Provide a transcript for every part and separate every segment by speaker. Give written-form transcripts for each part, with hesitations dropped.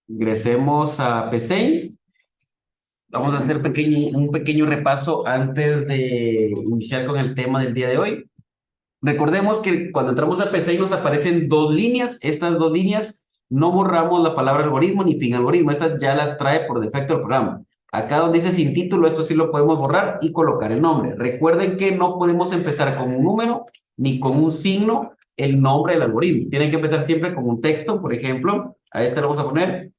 Speaker 1: Ingresemos a PC. Vamos a hacer un pequeño repaso antes de iniciar con el tema del día de hoy. Recordemos que cuando entramos a PC nos aparecen dos líneas. Estas dos líneas no borramos la palabra algoritmo ni fin algoritmo. Estas ya las trae por defecto el programa. Acá donde dice sin título, esto sí lo podemos borrar y colocar el nombre. Recuerden que no podemos empezar con un número ni con un signo el nombre del algoritmo. Tienen que empezar siempre con un texto. Por ejemplo, a este le vamos a poner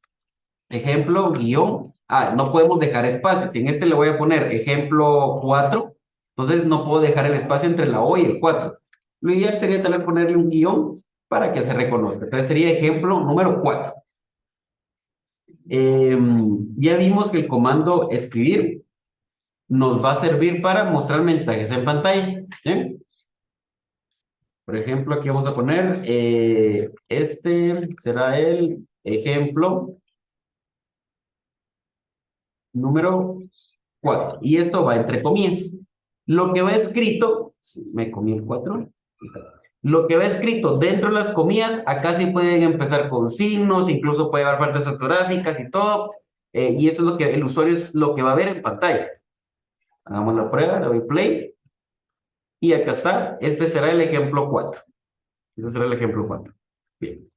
Speaker 1: ejemplo, guión. No podemos dejar espacio. Si en este le voy a poner ejemplo 4, entonces no puedo dejar el espacio entre la O y el 4. Lo ideal sería tal vez ponerle un guión para que se reconozca. Entonces sería ejemplo número 4. Ya vimos que el comando escribir nos va a servir para mostrar mensajes en pantalla. ¿Sí? Por ejemplo, aquí vamos a poner, este será el ejemplo número 4. Y esto va entre comillas. Lo que va escrito, me comí el 4. Lo que va escrito dentro de las comillas, acá sí pueden empezar con signos, incluso puede haber faltas ortográficas y todo. Y esto es lo que el usuario es lo que va a ver en pantalla. Hagamos la prueba, le doy play. Y acá está, este será el ejemplo 4. Este será el ejemplo 4. Bien.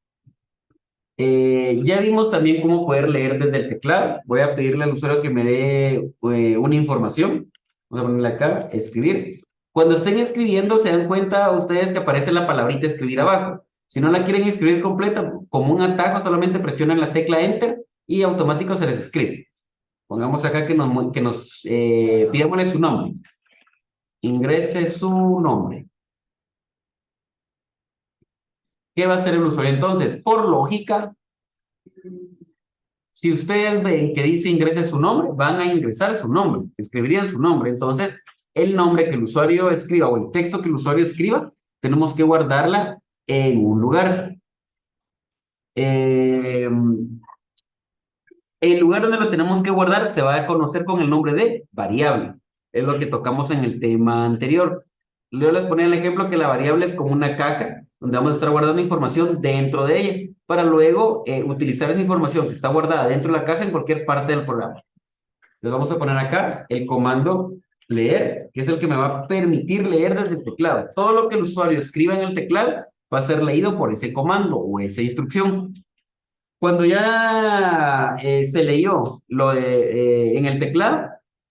Speaker 1: Ya vimos también cómo poder leer desde el teclado. Voy a pedirle al usuario que me dé una información. Vamos a ponerle acá, escribir. Cuando estén escribiendo, se dan cuenta ustedes que aparece la palabrita escribir abajo. Si no la quieren escribir completa, como un atajo, solamente presionan la tecla Enter y automático se les escribe. Pongamos acá pidámosle su nombre. Ingrese su nombre. ¿Qué va a hacer el usuario entonces? Por lógica, si ustedes ven que dice ingrese su nombre, van a ingresar su nombre, escribirían su nombre. Entonces, el nombre que el usuario escriba o el texto que el usuario escriba, tenemos que guardarla en un lugar. El lugar donde lo tenemos que guardar se va a conocer con el nombre de variable. Es lo que tocamos en el tema anterior. Yo les ponía el ejemplo que la variable es como una caja donde vamos a estar guardando información dentro de ella para luego utilizar esa información que está guardada dentro de la caja en cualquier parte del programa. Les vamos a poner acá el comando leer, que es el que me va a permitir leer desde el teclado. Todo lo que el usuario escriba en el teclado va a ser leído por ese comando o esa instrucción. Cuando ya se leyó en el teclado,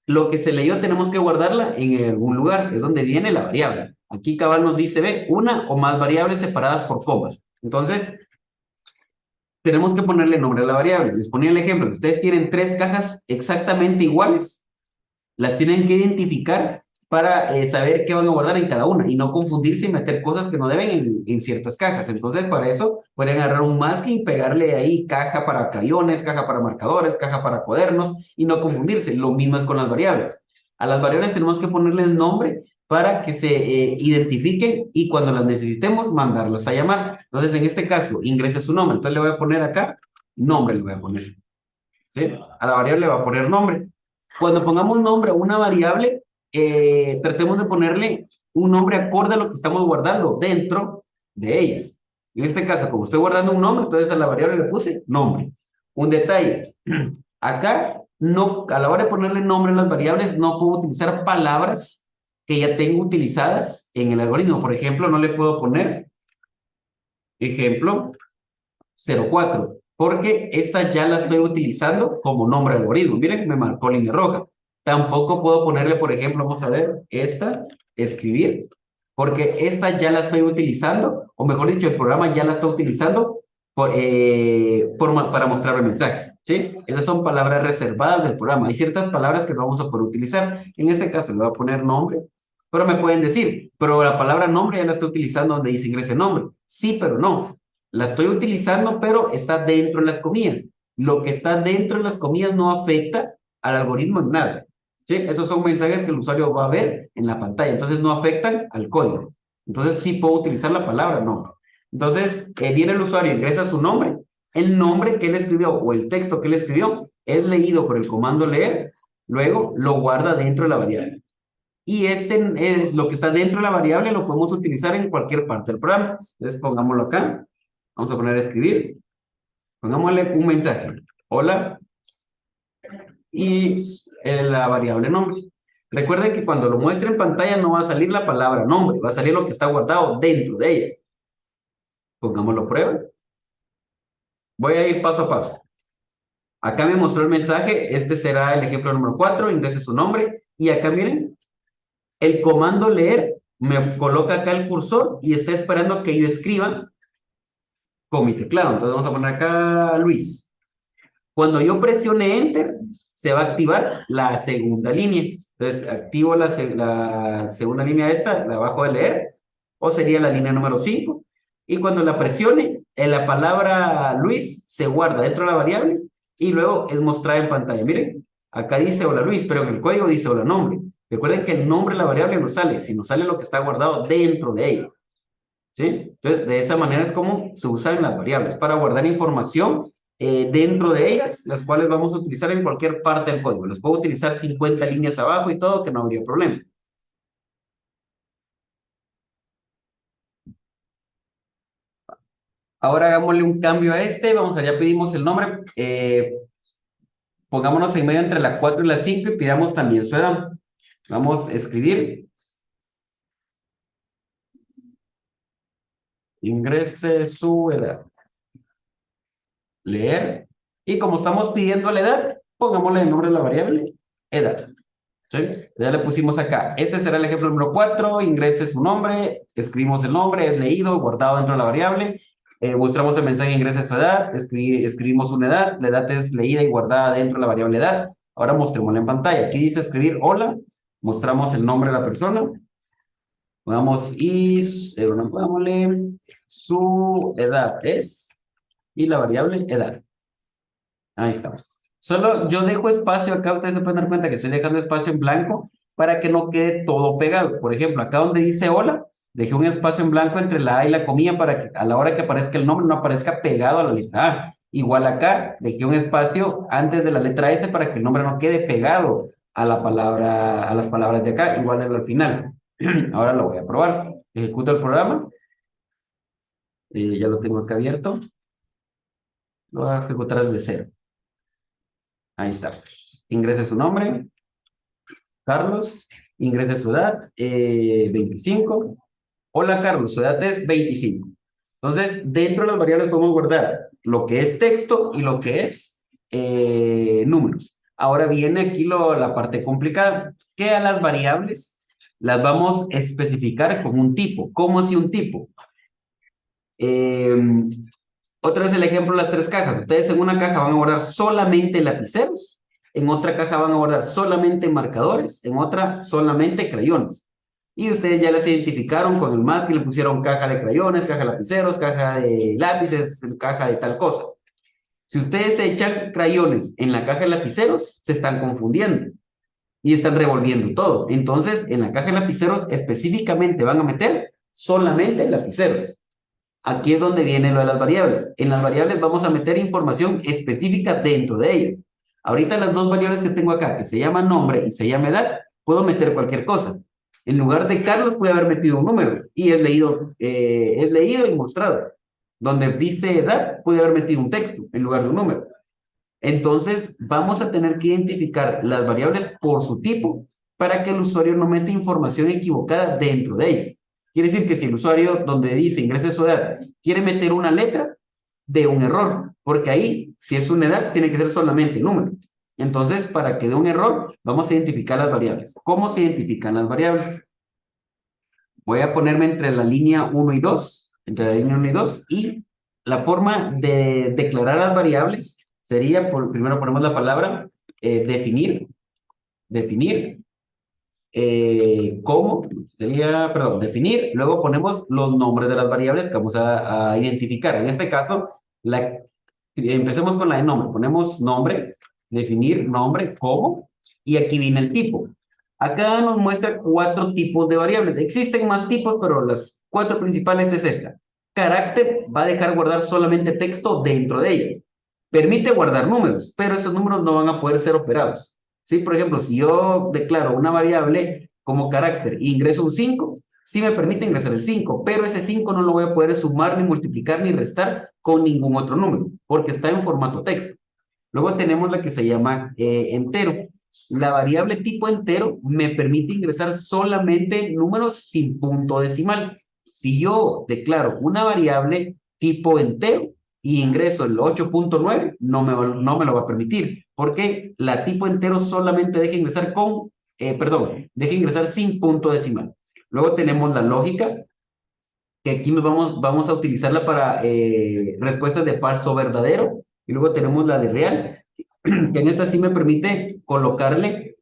Speaker 1: lo que se leyó tenemos que guardarla en algún lugar, es donde viene la variable. Aquí cabal nos dice, ve, una o más variables separadas por comas. Entonces, tenemos que ponerle nombre a la variable. Les ponía el ejemplo, ustedes tienen 3 cajas exactamente iguales, las tienen que identificar para saber qué van a guardar en cada una y no confundirse y meter cosas que no deben en ciertas cajas. Entonces, para eso pueden agarrar un masking y pegarle ahí caja para crayones, caja para marcadores, caja para cuadernos y no confundirse. Lo mismo es con las variables. A las variables tenemos que ponerle el nombre para que se identifiquen y cuando las necesitemos mandarlas a llamar. Entonces, en este caso, ingrese su nombre. Entonces, le voy a poner acá, nombre le voy a poner. ¿Sí? A la variable le va a poner nombre. Cuando pongamos nombre a una variable, tratemos de ponerle un nombre acorde a lo que estamos guardando dentro de ellas. En este caso, como estoy guardando un nombre, entonces a la variable le puse nombre. Un detalle, acá no, a la hora de ponerle nombre a las variables, no puedo utilizar palabras que ya tengo utilizadas en el algoritmo. Por ejemplo, no le puedo poner ejemplo 04, porque esta ya la estoy utilizando como nombre de algoritmo. Miren, me marcó línea roja. Tampoco puedo ponerle, por ejemplo, vamos a ver, esta, escribir, porque esta ya la estoy utilizando, o mejor dicho, el programa ya la está utilizando para mostrarme mensajes, ¿sí? Esas son palabras reservadas del programa. Hay ciertas palabras que no vamos a poder utilizar. En este caso le voy a poner nombre, pero me pueden decir, pero la palabra nombre ya la estoy utilizando donde dice ingrese nombre. Sí, pero no. La estoy utilizando, pero está dentro de las comillas. Lo que está dentro de las comillas no afecta al algoritmo en nada. ¿Sí? Esos son mensajes que el usuario va a ver en la pantalla, entonces no afectan al código. Entonces sí puedo utilizar la palabra nombre. Entonces viene el usuario, ingresa su nombre, el nombre que él escribió o el texto que él escribió es leído por el comando leer, luego lo guarda dentro de la variable. Y lo que está dentro de la variable lo podemos utilizar en cualquier parte del programa. Entonces pongámoslo acá. Vamos a poner a escribir. Pongámosle un mensaje. Hola. Y la variable nombre. Recuerden que cuando lo muestre en pantalla no va a salir la palabra nombre, va a salir lo que está guardado dentro de ella. Pongámoslo prueba. Voy a ir paso a paso. Acá me mostró el mensaje, este será el ejemplo número 4, ingrese su nombre. Y acá miren, el comando leer me coloca acá el cursor y está esperando que yo escriba con mi teclado. Entonces vamos a poner acá Luis. Cuando yo presione Enter, se va a activar la segunda línea. Entonces, activo la segunda línea esta, la bajo de leer, o sería la línea número 5. Y cuando la presione, la palabra Luis se guarda dentro de la variable y luego es mostrada en pantalla. Miren, acá dice hola Luis, pero en el código dice hola nombre. Recuerden que el nombre de la variable no sale, sino sale lo que está guardado dentro de ella. ¿Sí? Entonces, de esa manera es como se usan las variables, para guardar información dentro de ellas, las cuales vamos a utilizar en cualquier parte del código. Los puedo utilizar 50 líneas abajo y todo, que no habría problema. Ahora hagámosle un cambio a este. Vamos allá, pedimos el nombre. Pongámonos en medio entre la 4 y la 5 y pidamos también su edad. Vamos a escribir. Ingrese su edad. Leer. Y como estamos pidiendo la edad, pongámosle el nombre de la variable, edad. ¿Sí? Ya le pusimos acá. Este será el ejemplo número 4. Ingrese su nombre, escribimos el nombre, es leído, guardado dentro de la variable. Mostramos el mensaje, ingrese su edad, escribimos una edad, la edad es leída y guardada dentro de la variable edad. Ahora mostrémosla en pantalla. Aquí dice escribir hola, mostramos el nombre de la persona. Vamos y pongámosle su edad es y la variable edad. Ahí estamos. Solo yo dejo espacio acá, ustedes se pueden dar cuenta que estoy dejando espacio en blanco para que no quede todo pegado. Por ejemplo, acá donde dice hola, dejé un espacio en blanco entre la A y la comilla para que a la hora que aparezca el nombre no aparezca pegado a la letra A. Igual acá, dejé un espacio antes de la letra S para que el nombre no quede pegado a la palabra, a las palabras de acá, igual al final. Ahora lo voy a probar. Ejecuto el programa. Ya lo tengo acá abierto. Lo voy a ejecutar desde cero. Ahí está. Ingrese su nombre, Carlos. Ingrese su edad, 25. Hola, Carlos, su edad es 25. Entonces, dentro de las variables podemos guardar lo que es texto y lo que es números. Ahora viene aquí la parte complicada, que a las variables las vamos a especificar con un tipo. ¿Cómo así un tipo? Otra vez el ejemplo de las 3 cajas. Ustedes en una caja van a guardar solamente lapiceros, en otra caja van a guardar solamente marcadores, en otra solamente crayones. Y ustedes ya las identificaron con el más que le pusieron caja de crayones, caja de lapiceros, caja de lápices, caja de tal cosa. Si ustedes echan crayones en la caja de lapiceros, se están confundiendo y están revolviendo todo. Entonces, en la caja de lapiceros específicamente van a meter solamente lapiceros. Aquí es donde viene lo de las variables. En las variables vamos a meter información específica dentro de ellas. Ahorita las dos variables que tengo acá, que se llaman nombre y se llama edad, puedo meter cualquier cosa. En lugar de Carlos, puede haber metido un número y es leído y mostrado. Donde dice edad, puede haber metido un texto en lugar de un número. Entonces, vamos a tener que identificar las variables por su tipo para que el usuario no meta información equivocada dentro de ellas. Quiere decir que si el usuario donde dice ingrese su edad quiere meter una letra, de un error, porque ahí, si es una edad, tiene que ser solamente número. Entonces, para que dé un error, vamos a identificar las variables. ¿Cómo se identifican las variables? Voy a ponerme entre la línea 1 y 2, entre la línea 1 y 2, y la forma de declarar las variables sería, primero ponemos la palabra definir, ¿cómo? Sería, perdón, definir, luego ponemos los nombres de las variables que vamos a identificar. En este caso, empecemos con la de nombre. Ponemos nombre, definir, nombre, ¿cómo? Y aquí viene el tipo. Acá nos muestra 4 tipos de variables. Existen más tipos, pero las 4 principales es esta. Carácter va a dejar guardar solamente texto dentro de ella. Permite guardar números, pero esos números no van a poder ser operados. ¿Sí? Por ejemplo, si yo declaro una variable como carácter e ingreso un 5, sí me permite ingresar el 5, pero ese 5 no lo voy a poder sumar, ni multiplicar, ni restar con ningún otro número, porque está en formato texto. Luego tenemos la que se llama entero. La variable tipo entero me permite ingresar solamente números sin punto decimal. Si yo declaro una variable tipo entero y ingreso el 8.9, no me lo va a permitir, porque la tipo entero solamente deja ingresar deja ingresar sin punto decimal. Luego tenemos la lógica, que aquí vamos a utilizarla para respuestas de falso o verdadero. Y luego tenemos la de real, que en esta sí me permite colocarle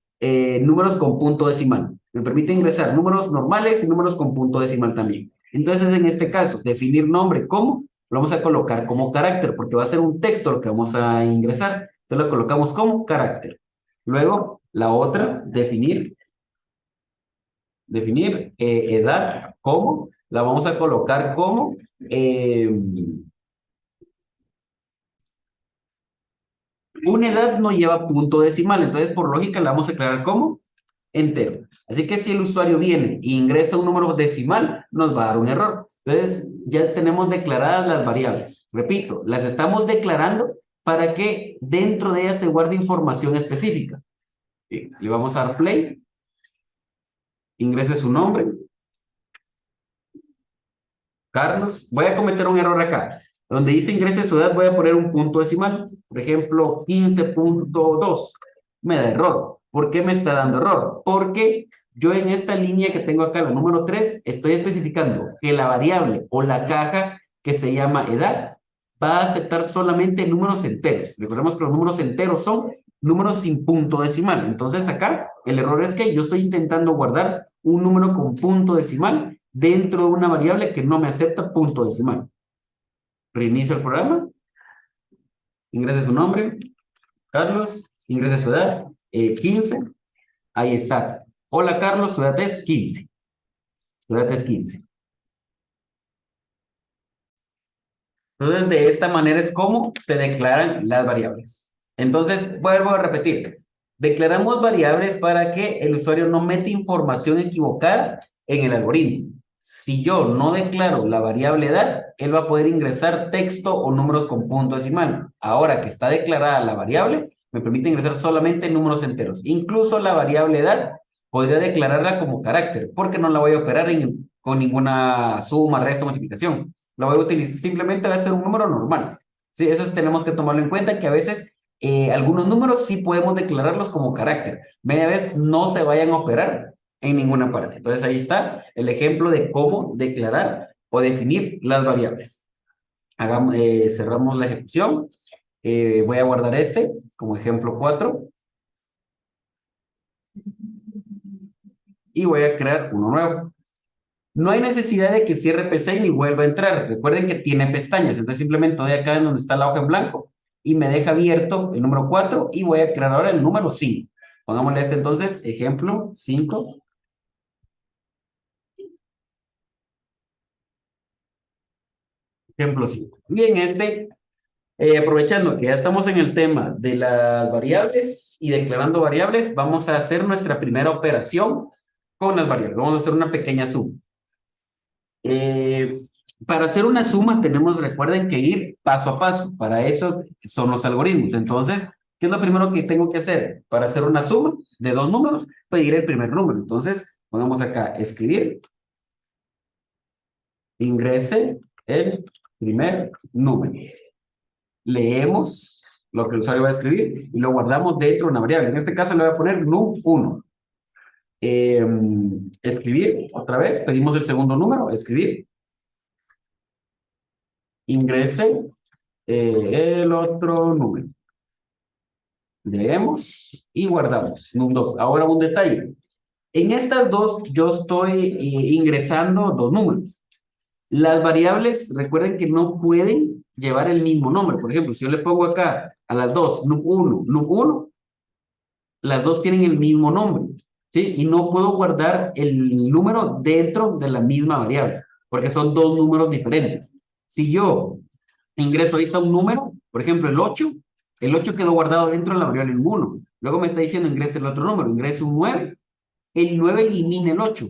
Speaker 1: números con punto decimal. Me permite ingresar números normales y números con punto decimal también. Entonces, en este caso, definir nombre como, lo vamos a colocar como carácter, porque va a ser un texto lo que vamos a ingresar. Entonces, lo colocamos como carácter. Luego, la otra, definir edad como, la vamos a colocar como una edad no lleva punto decimal, entonces por lógica la vamos a declarar como entero. Así que si el usuario viene e ingresa un número decimal, nos va a dar un error. Entonces ya tenemos declaradas las variables. Repito, las estamos declarando para que dentro de ellas se guarde información específica. Bien, le vamos a dar play, ingrese su nombre, Carlos. Voy a cometer un error acá. Donde dice ingrese su edad, voy a poner un punto decimal. Por ejemplo, 15.2. Me da error. ¿Por qué me está dando error? Porque yo en esta línea que tengo acá, la número 3, estoy especificando que la variable o la caja que se llama edad va a aceptar solamente números enteros. Recordemos que los números enteros son números sin punto decimal. Entonces acá el error es que yo estoy intentando guardar un número con punto decimal dentro de una variable que no me acepta punto decimal. Reinicio el programa, ingrese su nombre, Carlos, ingrese su edad, 15, ahí está. Hola Carlos, su edad es 15. Su edad es 15. Entonces, de esta manera es como se declaran las variables. Entonces, vuelvo a repetir. Declaramos variables para que el usuario no meta información equivocada en el algoritmo. Si yo no declaro la variable edad, él va a poder ingresar texto o números con punto decimal. Ahora que está declarada la variable, me permite ingresar solamente números enteros. Incluso la variable edad podría declararla como carácter, porque no la voy a operar con ninguna suma, resto, multiplicación. Lo voy a utilizar, simplemente va a ser un número normal. Sí, eso tenemos que tomarlo en cuenta, que a veces algunos números sí podemos declararlos como carácter. Media vez no se vayan a operar en ninguna parte. Entonces ahí está el ejemplo de cómo declarar o definir las variables. Cerramos la ejecución. Voy a guardar este como ejemplo 4. Y voy a crear uno nuevo. No hay necesidad de que cierre PC ni vuelva a entrar. Recuerden que tiene pestañas. Entonces simplemente doy acá en donde está la hoja en blanco y me deja abierto el número 4 y voy a crear ahora el número 5. Pongámosle este entonces, ejemplo 5. Ejemplo 5. Y en este, aprovechando que ya estamos en el tema de las variables y declarando variables, vamos a hacer nuestra primera operación con las variables. Vamos a hacer una pequeña suma. Eh, para hacer una suma tenemos, recuerden que ir paso a paso. Para eso son los algoritmos. Entonces, ¿qué es lo primero que tengo que hacer? Para hacer una suma de dos números, pedir el primer número. Entonces, pongamos acá, escribir, ingrese el primer número. Leemos lo que el usuario va a escribir y lo guardamos dentro de una variable. En este caso le voy a poner num1. Escribir, otra vez, pedimos el segundo número, escribir, ingrese el otro número. Leemos y guardamos. Num2. Ahora un detalle. En estas dos yo estoy ingresando dos números. Las variables, recuerden que no pueden llevar el mismo nombre. Por ejemplo, si yo le pongo acá a las dos, num1, num1, las dos tienen el mismo nombre, ¿sí? Y no puedo guardar el número dentro de la misma variable, porque son dos números diferentes. Si yo ingreso ahorita un número, por ejemplo, el 8 quedó guardado dentro de la variable 1. Luego me está diciendo ingrese el otro número, ingreso un 9, el 9 elimina el 8.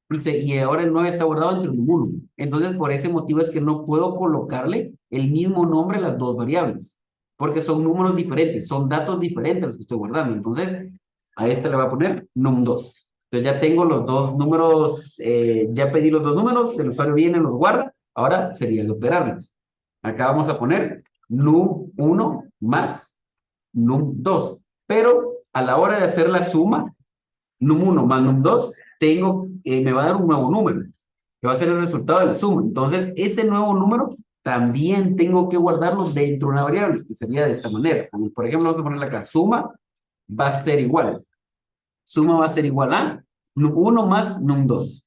Speaker 1: Y ahora el 9 está guardado entre un 1. Entonces, por ese motivo es que no puedo colocarle el mismo nombre a las dos variables, porque son números diferentes, son datos diferentes los que estoy guardando. Entonces, a esta le voy a poner num2. Entonces ya tengo los dos números, ya pedí los dos números, el usuario viene, los guarda, ahora sería de operarlos. Acá vamos a poner num1 más num2, pero a la hora de hacer la suma, num1 más num2, me va a dar un nuevo número, que va a ser el resultado de la suma. Entonces, ese nuevo número también tengo que guardarlo dentro de una variable, que sería de esta manera. Por ejemplo, vamos a ponerle acá, suma va a ser igual. Suma va a ser igual a num1 más num2.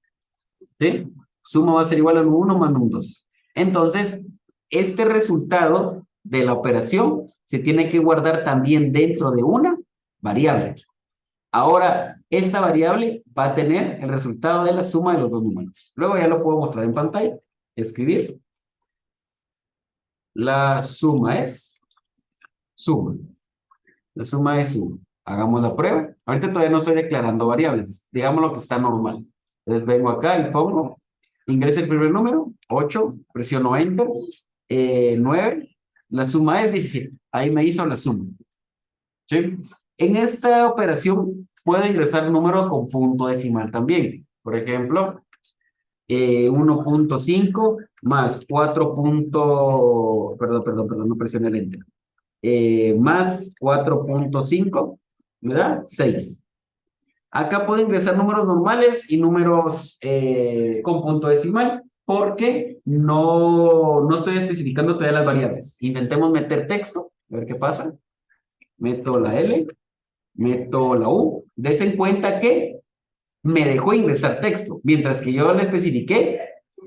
Speaker 1: ¿Sí? Suma va a ser igual a num1 más num2. Entonces, este resultado de la operación se tiene que guardar también dentro de una variable. Ahora, esta variable va a tener el resultado de la suma de los dos números. Luego ya lo puedo mostrar en pantalla. Escribir. La suma es suma. La suma es suma. Hagamos la prueba. Ahorita todavía no estoy declarando variables. Digamos lo que está normal. Entonces vengo acá y pongo, ingreso el primer número, 8, presiono Enter, 9, la suma es 17. Ahí me hizo la suma. ¿Sí? En esta operación puedo ingresar números con punto decimal también. Por ejemplo, 1.5 más 4. Perdón, no presioné el Enter. Más 4.5, ¿verdad? 6. Acá puedo ingresar números normales y números con punto decimal porque no estoy especificando todavía las variables. Intentemos meter texto, a ver qué pasa. Meto la L, meto la U. Des en cuenta que me dejó ingresar texto, mientras que yo le especifiqué,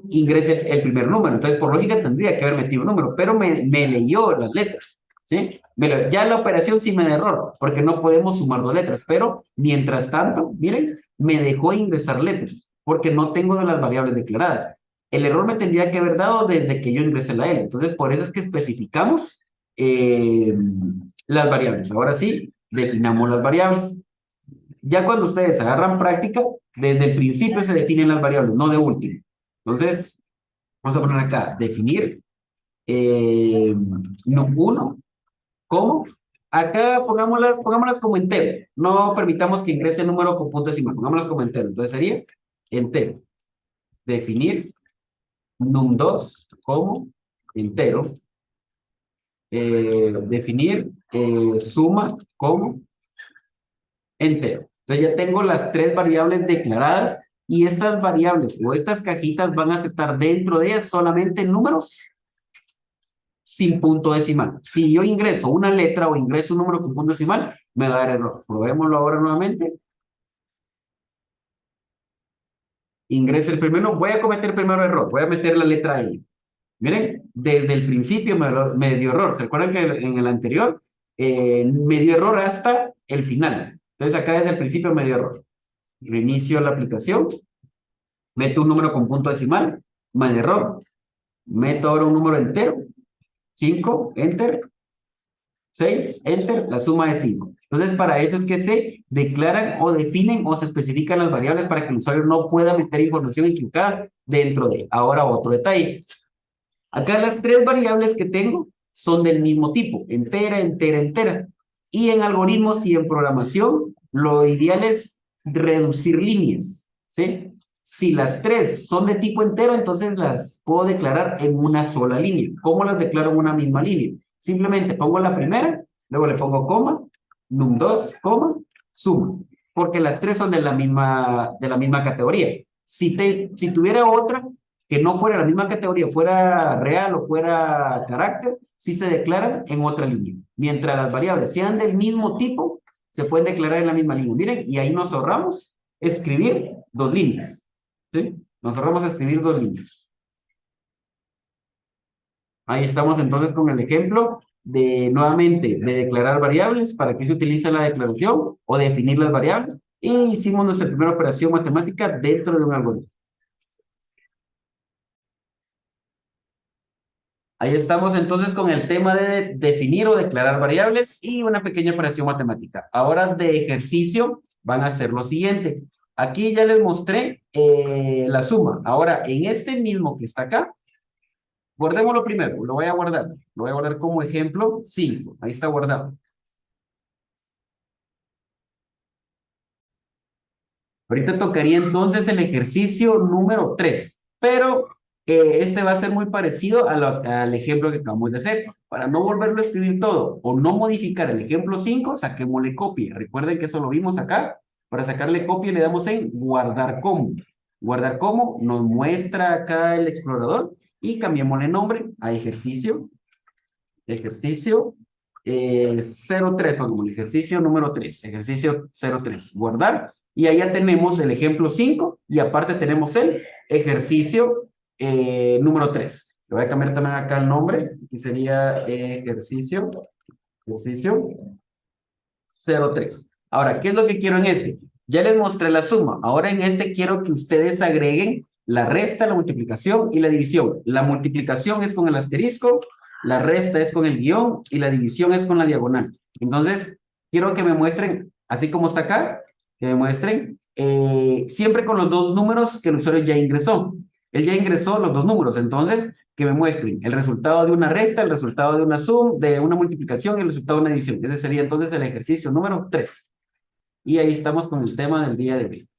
Speaker 1: ingrese el primer número. Entonces, por lógica, tendría que haber metido un número, pero me leyó las letras. ¿Sí? Ya la operación sí me da error, porque no podemos sumar dos letras, pero mientras tanto, miren, me dejó ingresar letras, porque no tengo de las variables declaradas. El error me tendría que haber dado desde que yo ingresé la L. Entonces, por eso es que especificamos las variables. Ahora sí, definamos las variables. Ya cuando ustedes agarran práctica, desde el principio se definen las variables, no de último. Entonces, vamos a poner acá, definir num1. ¿Cómo? Acá pongámoslas como entero. No permitamos que ingrese el número con punto decimal. Pongámoslas como entero. Entonces sería entero. Definir num2 como entero. Definir suma como entero. Entonces ya tengo las tres variables declaradas y estas variables o estas cajitas van a aceptar dentro de ellas solamente números sin punto decimal. Si yo ingreso una letra o ingreso un número con punto decimal, me va a dar error. Probémoslo ahora nuevamente. Ingreso el primero, voy a cometer primero error, voy a meter la letra I. Miren, desde el principio me dio error. ¿Se acuerdan que en el anterior me dio error hasta el final? Entonces acá desde el principio me dio error. Reinicio la aplicación, meto un número con punto decimal, me dio error. Meto ahora un número entero, 5, enter, 6, enter, la suma es 5. Entonces, para eso es que se declaran o definen o se especifican las variables para que el usuario no pueda meter información equivocada dentro de. Ahora, otro detalle. Acá las tres variables que tengo son del mismo tipo, entera, entera, entera. Y en algoritmos y en programación, lo ideal es reducir líneas, ¿sí? Si las tres son de tipo entero, entonces las puedo declarar en una sola línea. ¿Cómo las declaro en una misma línea? Simplemente pongo la primera, luego le pongo coma, num2, coma, suma. Porque las tres son de la misma categoría. Si tuviera otra que no fuera la misma categoría, fuera real o fuera carácter, sí se declaran en otra línea. Mientras las variables sean del mismo tipo, se pueden declarar en la misma línea. Miren, y ahí nos ahorramos escribir dos líneas. ¿Sí? Nos ahorramos escribir dos líneas. Ahí estamos entonces con el ejemplo de, nuevamente, de declarar variables, para qué se utiliza la declaración o definir las variables. Y hicimos nuestra primera operación matemática dentro de un algoritmo. Ahí estamos entonces con el tema de definir o declarar variables y una pequeña operación matemática. Ahora de ejercicio van a hacer lo siguiente. Aquí ya les mostré la suma. Ahora, en este mismo que está acá, guardémoslo primero, lo voy a guardar. Lo voy a guardar como ejemplo 5. Ahí está guardado. Ahorita tocaría entonces el ejercicio número 3, pero este va a ser muy parecido al ejemplo que acabamos de hacer. Para no volverlo a escribir todo o no modificar el ejemplo 5, saquémosle copia. Recuerden que eso lo vimos acá. Para sacarle copia le damos en guardar como. Guardar como nos muestra acá el explorador y cambiémosle nombre a ejercicio. Ejercicio 03, como el ejercicio número 3, ejercicio 03, guardar, y allá tenemos el ejemplo 5 y aparte tenemos el ejercicio número 3. Le voy a cambiar también acá el nombre, que sería ejercicio 03. Ahora, ¿qué es lo que quiero en este? Ya les mostré la suma. Ahora en este quiero que ustedes agreguen la resta, la multiplicación y la división. La multiplicación es con el asterisco, la resta es con el guión y la división es con la diagonal. Entonces, quiero que me muestren, así como está acá, que me muestren siempre con los dos números que el usuario ya ingresó. Él ya ingresó los dos números, entonces que me muestren el resultado de una resta, el resultado de una suma, de una multiplicación y el resultado de una división. Ese sería entonces el ejercicio número 3. Y ahí estamos con el tema del día de hoy.